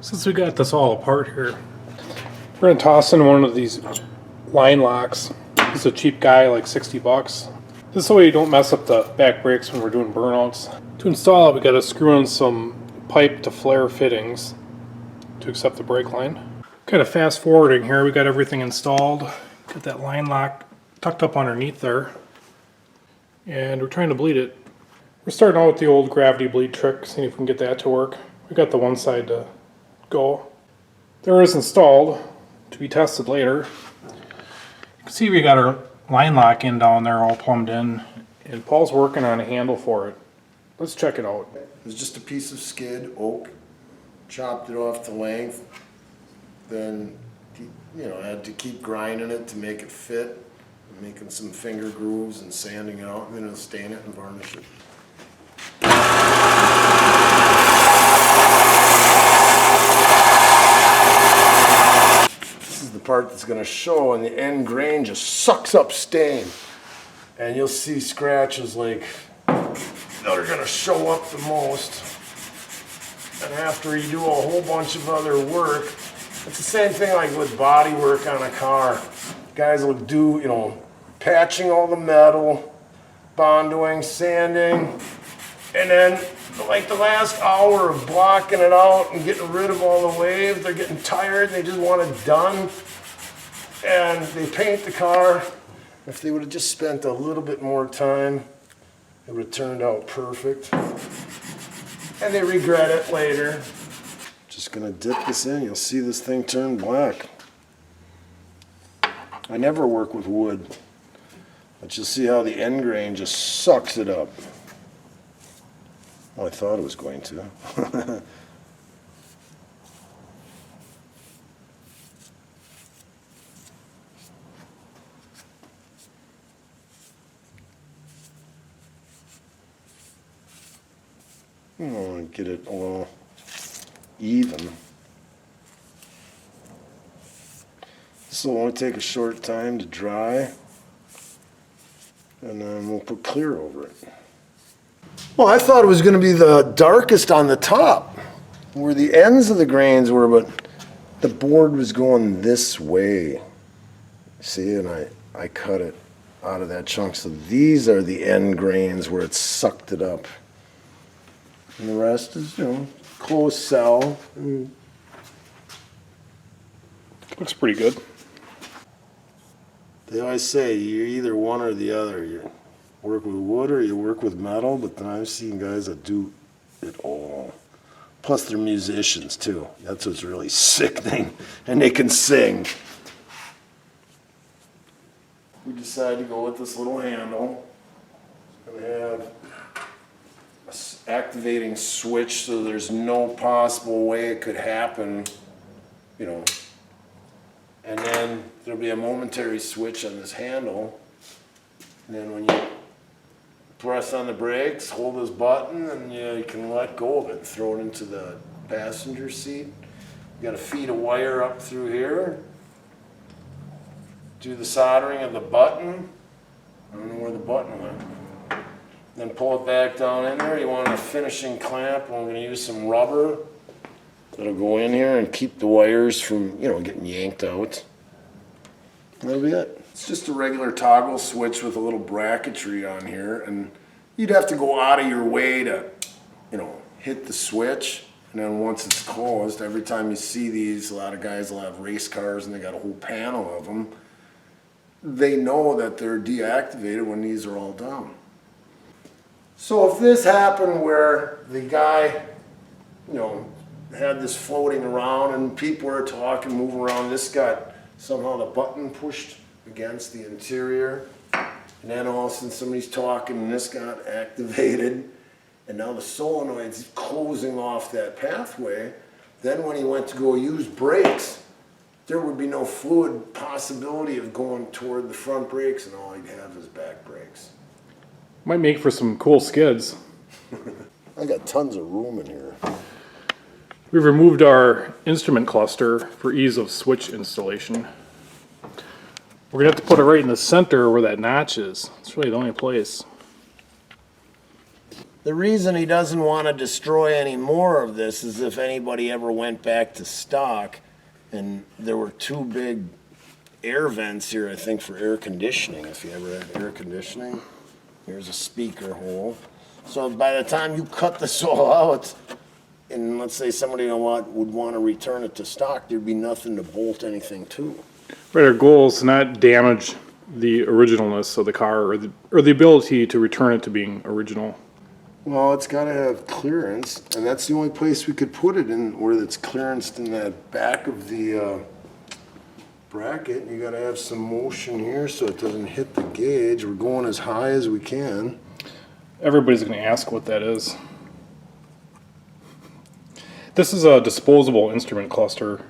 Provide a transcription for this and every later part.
Since we got this all apart here, we're going to toss in one of these line locks. It's a cheap guy, like 60 bucks. This way you don't mess up the back brakes when we're doing burnouts. To install it, we got to screw in some pipe to flare fittings to accept the brake line. Kind of fast forwarding here, we got everything installed. Got that line lock tucked up underneath there. And we're trying to bleed it. We're starting out with the old gravity bleed trick, seeing if we can get that to work. We got the one side to go. There is installed, to be tested later. You can see we got our line lock in down there all plumbed in, and Paul's working on a handle for it. Let's check it out. It's just a piece of skid oak, chopped it off to length, then I had to keep grinding it to make it fit, making some finger grooves and sanding it out, and then I'll stain it and varnish it. This is the part that's going to show, and the end grain just sucks up stain. And you'll see scratches like that are going to show up the most. And after you do a whole bunch of other work, it's the same thing like with body work on a car. Guys will do, patching all the metal, bondoing, sanding, and then like the last hour of blocking it out and getting rid of all the waves, they're getting tired, they just want it done, and they paint the car. If they would have just spent a little bit more time, it would have turned out perfect. And they regret it later. Just gonna dip this in, you'll see this thing turn black. I never work with wood, but you'll see how the end grain just sucks it up. Well, I thought it was going to. I want to get it all even. This will only take a short time to dry, and then we'll put clear over it. Well, I thought it was going to be the darkest on the top, where the ends of the grains were, but the board was going this way. See, and I cut it out of that chunk, so these are the end grains where it sucked it up. And the rest is, closed cell. Looks pretty good. They always say you're either one or the other. You work with wood or you work with metal, but then I've seen guys that do it all. Plus they're musicians too. That's what's really sickening. And they can sing. We decided to go with this little handle. It's going to have an activating switch, so there's no possible way it could happen, And then there'll be a momentary switch on this handle. And then when you press on the brakes, hold this button, and you can let go of it and throw it into the passenger seat. You got to feed a wire up through here. Do the soldering of the button. I don't know where the button went. Then pull it back down in there. You want a finishing clamp. I'm going to use some rubber that'll go in here and keep the wires from, getting yanked out. That'll be it. It's just a regular toggle switch with a little bracketry on here, and you'd have to go out of your way to, hit the switch. And then once it's closed, every time you see these, a lot of guys will have race cars and they got a whole panel of them. They know that they're deactivated when these are all down. So if this happened where the guy, had this floating around and people were talking, moving around, this got somehow the button pushed against the interior, and then all of a sudden somebody's talking and this got activated, and now the solenoid's closing off that pathway. Then when he went to go use brakes, there would be no fluid possibility of going toward the front brakes, and all he'd have is back brakes. Might make for some cool skids. I got tons of room in here. We've removed our instrument cluster for ease of switch installation. We're going to have to put it right in the center where that notch is. It's really the only place. The reason he doesn't want to destroy any more of this is if anybody ever went back to stock and there were two big air vents here, I think, for air conditioning, if you ever had air conditioning. Here's a speaker hole. So by the time you cut this all out, and let's say somebody would want to return it to stock, thered be nothing to bolt anything to. Right, our goal is to not damage the originalness of the car or the ability to return it to being original. Well, it's got to have clearance, and that's the only place we could put it in where it's clearanced in that back of the bracket. You got to have some motion here so it doesn't hit the gauge. We're going as high as we can. Everybody's going to ask what that is. This is a disposable instrument cluster.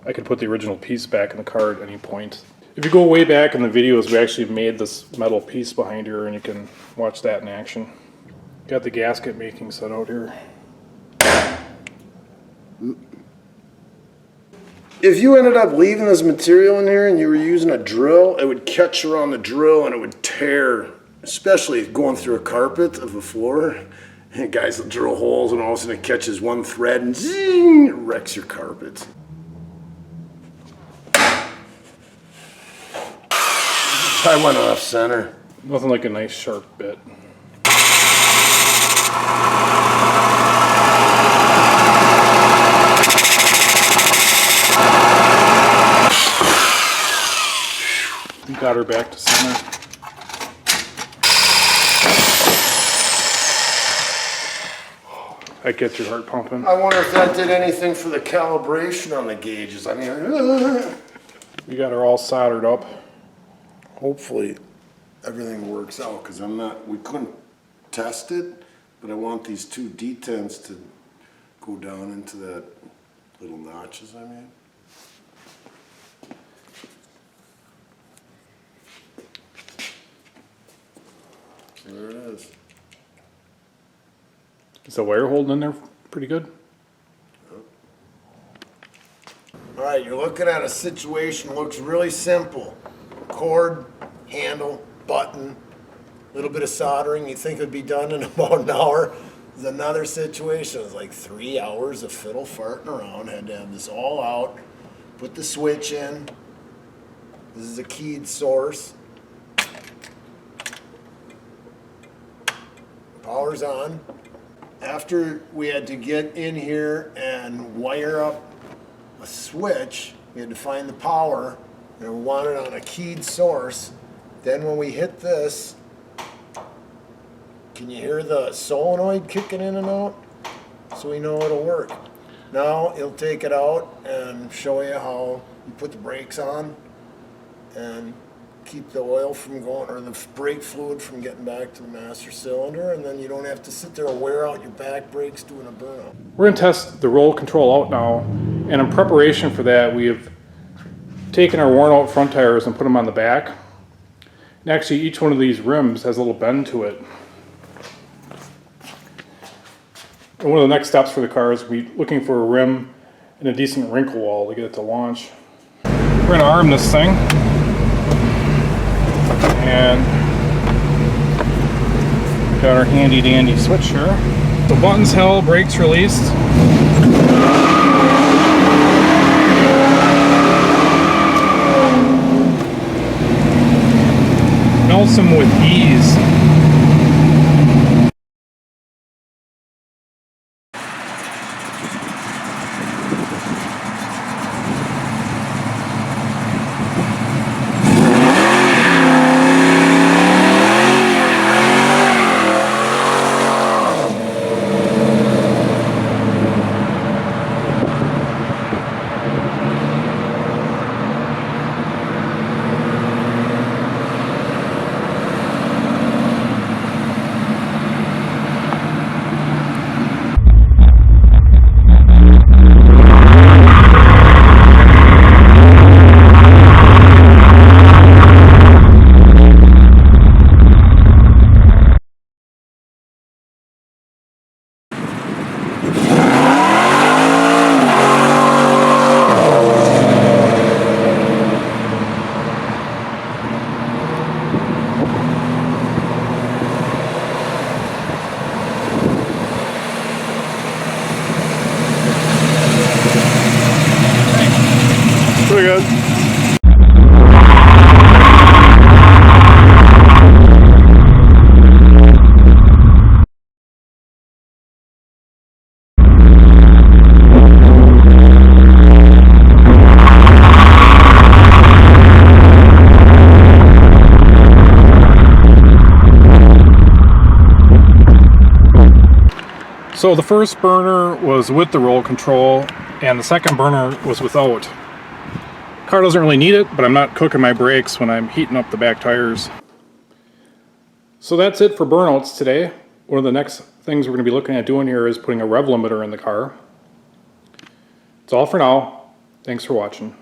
I could put the original piece back in the car at any point. If you go way back in the videos, we actually made this metal piece behind here, and you can watch that in action. Got the gasket making set out here. If you ended up leaving this material in here and you were using a drill, it would catch around the drill and it would tear, especially going through a carpet of a floor. And guys will drill holes and all of a sudden it catches one thread and zing, it wrecks your carpet. I went off center. Nothing like a nice sharp bit. Got her back to center. That gets your heart pumping. I wonder if that did anything for the calibration on the gauges. I mean, we got her all soldered up. Hopefully everything works out because we couldn't test it, but I want these two detents to go down into that little notches I made. There it is. Is the wire holding in there pretty good? All right, you're looking at a situation, looks really simple. Cord, handle, button, a little bit of soldering. You think it'd be done in about an hour. There's another situation. It was like 3 hours of fiddle farting around. Had to have this all out. Put the switch in. This is a keyed source. Power's on. After we had to get in here and wire up a switch, we had to find the power, and we want it on a keyed source. Then when we hit this, can you hear the solenoid kicking in and out? So we know it'll work. Now he'll take it out and show you how you put the brakes on and keep the oil from going, or the brake fluid from getting back to the master cylinder, and then you don't have to sit there and wear out your back brakes doing a burnout. We're going to test the roll control out now, and in preparation for that we have taken our worn out front tires and put them on the back. And actually each one of these rims has a little bend to it. And one of the next steps for the car is we're looking for a rim and a decent wrinkle wall to get it to launch. We're going to arm this thing. And got our handy dandy switch here. The buttons held, brakes released. Melts them with ease. good. So the first burner was with the roll control, and the second burner was without. Car doesn't really need it, but I'm not cooking my brakes when I'm heating up the back tires. So that's it for burnouts today. One of the next things we're going to be looking at doing here is putting a rev limiter in the car. That's all for now. Thanks for watching.